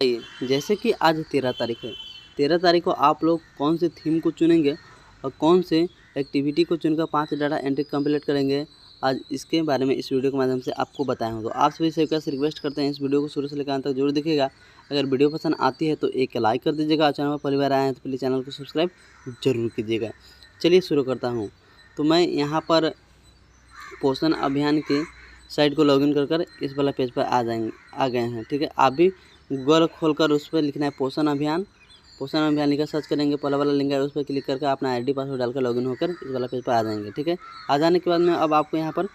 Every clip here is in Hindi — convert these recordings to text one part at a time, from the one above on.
आइए, जैसे कि आज 13 तारीख है। 13 तारीख को आप लोग कौन से थीम को चुनेंगे और कौन से एक्टिविटी को चुनकर 5 डाटा एंट्री कंप्लीट करेंगे, आज इसके बारे में इस वीडियो के माध्यम से आपको बताया हूँ। तो आप सभी से रिक्वेस्ट करते हैं इस वीडियो को शुरू से लेकर अंत तक जरूर देखिएगा। अगर वीडियो पसंद आती है तो एक लाइक कर दीजिएगा। चैनल पर पहली बार आए हैं तो प्लीज़ चैनल को सब्सक्राइब जरूर कीजिएगा। चलिए शुरू करता हूँ। तो मैं यहाँ पर पोषण अभियान की साइट को लॉगिन कर इस वाला पेज पर आ गए हैं। ठीक है, आप भी गूगल खोलकर उस पर लिखना है पोषण अभियान लिखकर सर्च करेंगे। पहला वाला लिंक है उस पर क्लिक करके अपना आईडी पासवर्ड डालकर लॉगिन होकर इस वाला पेज पर आ जाएंगे। ठीक है, आ जाने के बाद में अब आपको यहाँ पर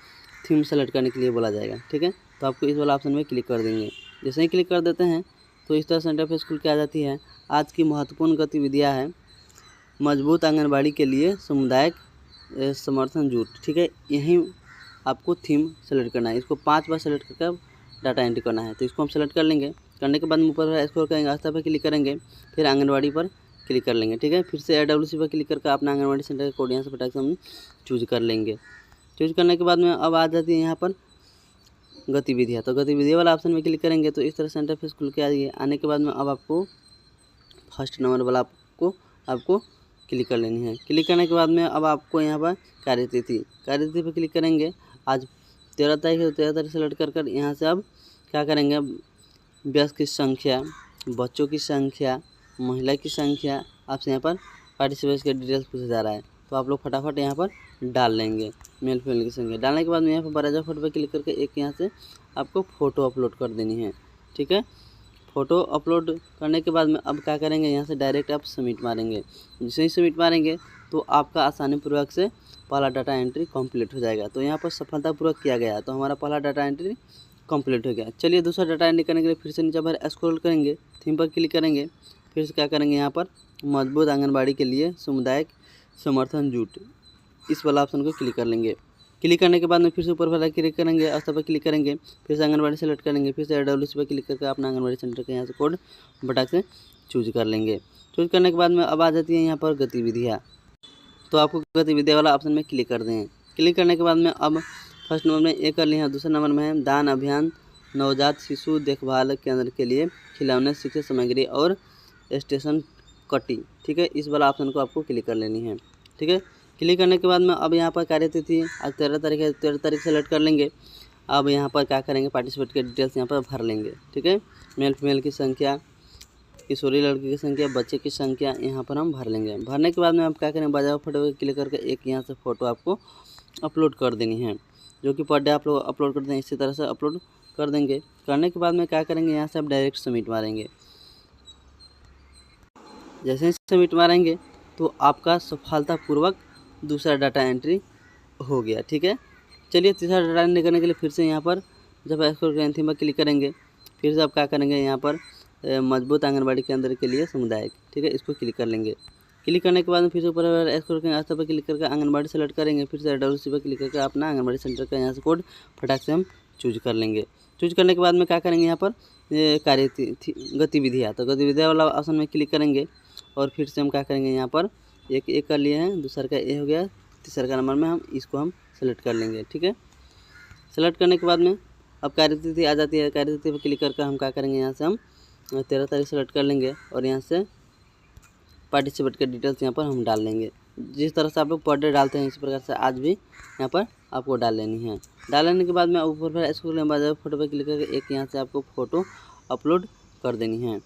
थीम सेलेक्ट करने के लिए बोला जाएगा। ठीक है, तो आपको इस वाला ऑप्शन में क्लिक कर देंगे। जैसे ही क्लिक कर देते हैं तो इस तरह से इंटरफेस खुल के आ जाती है। आज की महत्वपूर्ण गतिविधियाँ है मजबूत आंगनबाड़ी के लिए सामुदायिक समर्थन जुट। ठीक है, यहीं आपको थीम सेलेक्ट करना है। इसको 5 बार सेलेक्ट करके डाटा एंट्री करना है। तो इसको हम सेलेक्ट कर लेंगे। करने के बाद ऊपर स्क्रॉल करेंगे, आस्था पर क्लिक करेंगे, फिर आंगनबाड़ी पर क्लिक कर लेंगे। ठीक है, फिर से AWC पर क्लिक करके अपना आंगनबाड़ी सेंटर का कोड यहाँ से फटाक से हम चूज कर लेंगे। चूज करने के बाद में अब आ जाती है यहाँ पर गतिविधियाँ। तो गतिविधियों वाला ऑप्शन में क्लिक करेंगे तो इस तरह से इंटरफेस खुल के आइए। आने के बाद में अब आपको फर्स्ट नंबर वाला आपको क्लिक कर लेनी है। क्लिक करने के बाद में अब आपको यहाँ पर कार्यतिथि पर क्लिक करेंगे। आज 13 तारीख है तो 13 तारीख सेलेक्ट कर यहाँ से अब क्या करेंगे, वयस्क की संख्या, बच्चों की संख्या, महिला की संख्या, आपसे यहाँ पर पार्टिसिपेंट्स के डिटेल्स पूछा जा रहा है। तो आप लोग फटाफट यहाँ पर डाल लेंगे मेल फीमेल की संख्या। डालने के बाद में यहाँ पर बराबर फोटो पर क्लिक करके एक यहाँ से आपको फ़ोटो अपलोड कर देनी है। ठीक है, फ़ोटो अपलोड करने के बाद में अब क्या करेंगे, यहाँ से डायरेक्ट आप सबमिट मारेंगे। जैसे ही सबमिट मारेंगे तो आपका आसानीपूर्वक से पहला डाटा एंट्री कंप्लीट हो जाएगा। तो यहाँ पर सफलतापूर्वक किया गया है। तो हमारा पहला डाटा एंट्री कंप्लीट हो गया। चलिए दूसरा डाटा एंट्री करने के लिए फिर से नीचे पर स्क्रॉल करेंगे, थीम पर क्लिक करेंगे, फिर से क्या करेंगे, यहाँ पर मजबूत आंगनबाड़ी के लिए सामुदायिक समर्थन जुट, इस वाला ऑप्शन को क्लिक कर लेंगे। क्लिक करने के बाद में फिर से ऊपर वाला क्लिक करेंगे, आस्था पर क्लिक करेंगे, फिर से आंगनबाड़ी सेलेक्ट करेंगे, फिर से AWC पर क्लिक करके अपना आंगनबाड़ी सेंटर का यहाँ से कोड फटाक से चूज कर लेंगे। चूज करने के बाद में अब आ जाती है यहाँ पर गतिविधियाँ। तो आपको गतिविधियाँ वाला ऑप्शन में क्लिक कर दें। क्लिक करने के बाद में अब फर्स्ट नंबर में ए कर लिया, दूसरे नंबर में है दान अभियान नवजात शिशु देखभाल केंद्र के लिए खिलौने, शिक्षण सामग्री और स्टेशन कटी। ठीक है, इस वाला ऑप्शन को आपको क्लिक कर लेनी है। ठीक है, क्लिक करने के बाद में अब यहाँ पर कार्यतिथि आज 13 तारीख है, 13 तारीख सेलेक्ट कर लेंगे। अब यहाँ पर क्या करेंगे, पार्टिसिपेट के डिटेल्स यहाँ पर भर लेंगे। ठीक है, मेल फीमेल की संख्या, किशोरी लड़की की संख्या, बच्चे की संख्या यहाँ पर हम भर लेंगे। भरने के बाद में आप क्या करेंगे, बाजार फोटो पर क्लिक करके एक यहाँ से फ़ोटो आपको अपलोड कर देनी है, जो कि पर डे आप लोग अपलोड करते हैं। इसी तरह से अपलोड कर देंगे। करने के बाद में क्या करेंगे, यहाँ से आप डायरेक्ट सबमिट मारेंगे। जैसे ही सबमिट मारेंगे तो आपका सफलतापूर्वक दूसरा डाटा एंट्री हो गया। ठीक है, चलिए तीसरा डाटा एंट्री करने के लिए फिर से यहाँ पर जब स्क्रॉल करें थीम पर क्लिक करेंगे, फिर से आप क्या करेंगे, यहाँ पर मजबूत आंगनबाड़ी केंद्र के लिए सामुदायिक। ठीक है, इसको क्लिक कर लेंगे। क्लिक करने के बाद में फिर से ऊपर स्क्रॉल करेंगे, आस्था पर क्लिक करके आंगनबाड़ी सेलेक्ट करेंगे, फिर से AWC पर क्लिक करके अपना आंगनबाड़ी सेंटर का यहाँ से कोड फटाक से हम चूज कर लेंगे। चूज करने के बाद में क्या करेंगे, यहाँ पर गतिविधियाँ। तो गतिविधियाँ वाला ऑप्शन में क्लिक करेंगे और फिर से हम क्या करेंगे, यहाँ पर एक कर लिए हैं, दूसरा का ए हो गया, तीसरा का नंबर में हम इसको सेलेक्ट कर लेंगे। ठीक है, सेलेक्ट करने के बाद में अब कार्यतिथि आ जाती है। कार्यतिथि पर क्लिक करके हम क्या करेंगे, यहाँ से हम 13 तारीख सेलेक्ट कर लेंगे और यहाँ से पार्टिसिपेट के डिटेल्स यहाँ पर हम डाल लेंगे। जिस तरह से आप लोग पर डे डालते हैं इसी प्रकार से आज भी यहाँ पर आपको डाल लेनी है। डाल लेने के बाद में ऊपर पर स्क्रॉल बाजार फोटो पर क्लिक करके एक यहाँ से आपको फ़ोटो अपलोड कर देनी है।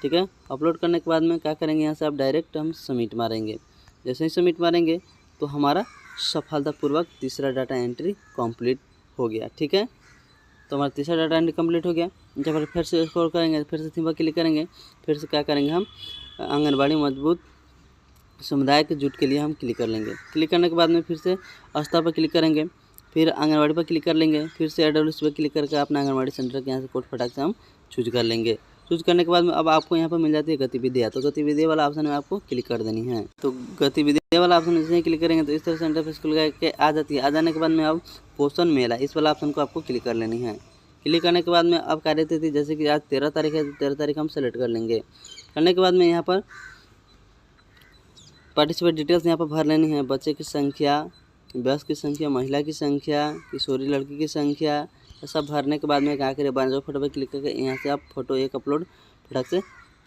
ठीक है, अपलोड करने के बाद में क्या करेंगे, यहाँ से आप डायरेक्ट हम सबमिट मारेंगे। जैसे ही सबमिट मारेंगे तो हमारा सफलतापूर्वक तीसरा डाटा एंट्री कंप्लीट हो गया। ठीक है, तो हमारा तीसरा डाटा एंट्री कंप्लीट हो गया। जब हम फिर से स्क्रॉल करेंगे, फिर से थीम पर क्लिक करेंगे, फिर से क्या करेंगे, हम आंगनबाड़ी मजबूत समुदाय के जुट के लिए हम क्लिक कर लेंगे। क्लिक करने के बाद में फिर से आस्था पर क्लिक करेंगे, फिर आंगनबाड़ी पर क्लिक कर लेंगे, फिर से AWC पर क्लिक करके अपना आंगनबाड़ी सेंटर के यहाँ से कोड फटाक से हम चूज कर लेंगे। चूज करने के बाद में अब आपको यहाँ पर मिल जाती है गतिविधियाँ। तो गतिविधियाँ वाला ऑप्शन में आपको क्लिक कर देनी है। तो गतिविधियाँ वाला ऑप्शन जैसे ही क्लिक करेंगे तो इस तरह से इंटरफेस खुल के आ जाती है। आ जाने के बाद में अब पोषण मेला, इस वाला ऑप्शन को आपको क्लिक कर लेनी है। क्लिक करने के बाद में अब कार्यतिथि जैसे कि आज 13 तारीख है, 13 तारीख हम सेलेक्ट कर लेंगे। करने के बाद में यहाँ पर पार्टिसिपेट डिटेल्स यहाँ पर भर लेनी है। बच्चे की संख्या, वयस्क की संख्या, महिला की संख्या, किशोरी लड़की की संख्या, सब भरने के बाद में क्या करें, बाजू फोटो पर क्लिक करके यहाँ से आप फोटो एक अपलोड फटाक से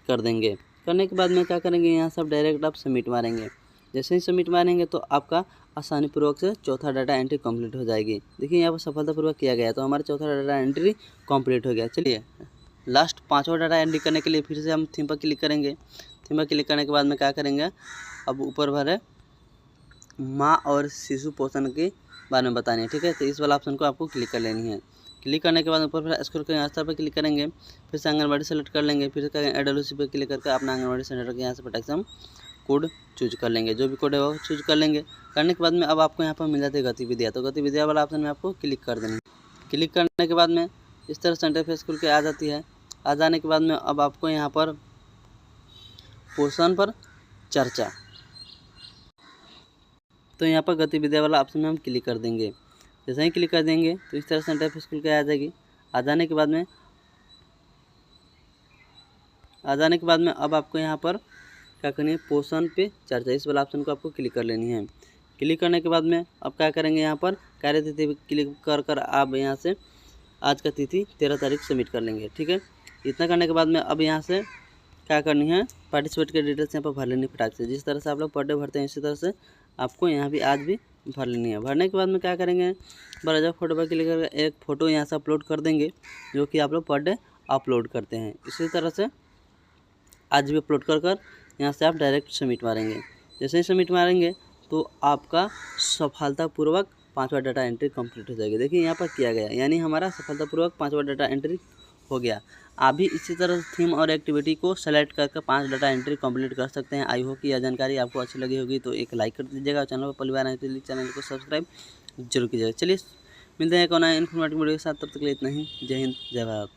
कर देंगे। करने के बाद में क्या करेंगे, यहाँ से आप डायरेक्ट आप सबमिट मारेंगे। जैसे ही सबमिट मारेंगे तो आपका आसानीपूर्वक से चौथा डाटा एंट्री कंप्लीट हो जाएगी। देखिए यहाँ पर सफलतापूर्वक किया गया, तो हमारा चौथा डाटा एंट्री कंप्लीट हो गया। चलिए लास्ट 5वां डाटा एंट्री करने के लिए फिर से हम थीम पर क्लिक करेंगे। थीम पर क्लिक करने के बाद में क्या करेंगे, अब ऊपर भरे माँ और शिशु पोषण के बारे में बतानी है, ठीक है। तो इस वाला ऑप्शन को आपको क्लिक कर लेनी है। क्लिक करने के बाद ऊपर फिर स्क्रॉल करेंगे, स्तर पर क्लिक करेंगे, फिर से आंगनबाड़ी सेलेक्ट कर लेंगे, फिर से करेंगे AWC पर क्लिक करके अपना आंगनबाड़ी सेंटर के यहाँ से फटाक से हम कोड चूज कर लेंगे। जो भी कोड है वो चूज कर लेंगे। करने के बाद में अब आपको यहाँ पर मिल जाती है गतिविधियाँ, तो गतिविधियाँ वाला ऑप्शन में आपको क्लिक कर देनी है। क्लिक करने के बाद में इस तरह सेंटर पे स्क्रॉल के आ जाती है। आ जाने के बाद में अब आपको यहाँ पर पोषण पर चर्चा, तो यहाँ पर गतिविधियाँ वाला ऑप्शन में हम क्लिक कर देंगे। जैसे ही क्लिक कर देंगे तो इस तरह सेंटर पे स्क्रॉल के आ जाएगी। आ जाने के बाद में अब आपको यहाँ पर क्या करनी है, पोषण पे चर्चा, इस वाला ऑप्शन को आपको क्लिक कर लेनी है। क्लिक करने के बाद में अब क्या करेंगे, यहाँ पर कार्यतिथि क्लिक कर आप यहाँ से आज का तिथि 13 तारीख सबमिट कर लेंगे, ठीक है। इतना करने के बाद में अब यहाँ से क्या करनी है, पार्टिसिपेट के डिटेल्स यहाँ पर भर लेनी फटाक से। जिस तरह से आप लोग पर डे भरते हैं इसी तरह से आपको यहाँ भी आज भी भर लेनी है। भरने के बाद में क्या करेंगे, बराबर फोटो पर क्लिक करके एक फ़ोटो यहाँ से अपलोड कर देंगे, जो कि आप लोग पर डे अपलोड करते हैं। इसी तरह से आज भी अपलोड कर यहाँ से आप डायरेक्ट सबमिट मारेंगे। जैसे ही सबमिट मारेंगे तो आपका सफलतापूर्वक 5वां डाटा एंट्री कंप्लीट हो जाएगी। देखिए यहाँ पर किया गया, यानी हमारा सफलतापूर्वक 5वां डाटा एंट्री हो गया। आप भी इसी तरह थीम और एक्टिविटी को सेलेक्ट करके 5 डाटा एंट्री कंप्लीट कर सकते हैं। आई होप कि यह जानकारी आपको अच्छी लगी होगी, तो एक लाइक कर दीजिएगा। चैनल पर पहली बार आए तो चैनल को सब्सक्राइब जरूर कीजिएगा। चलिए मिलते हैं एक नया इन्फॉर्मेटिव वीडियो के साथ, तब तक के लिए इतना ही। जय हिंद, जय भारत।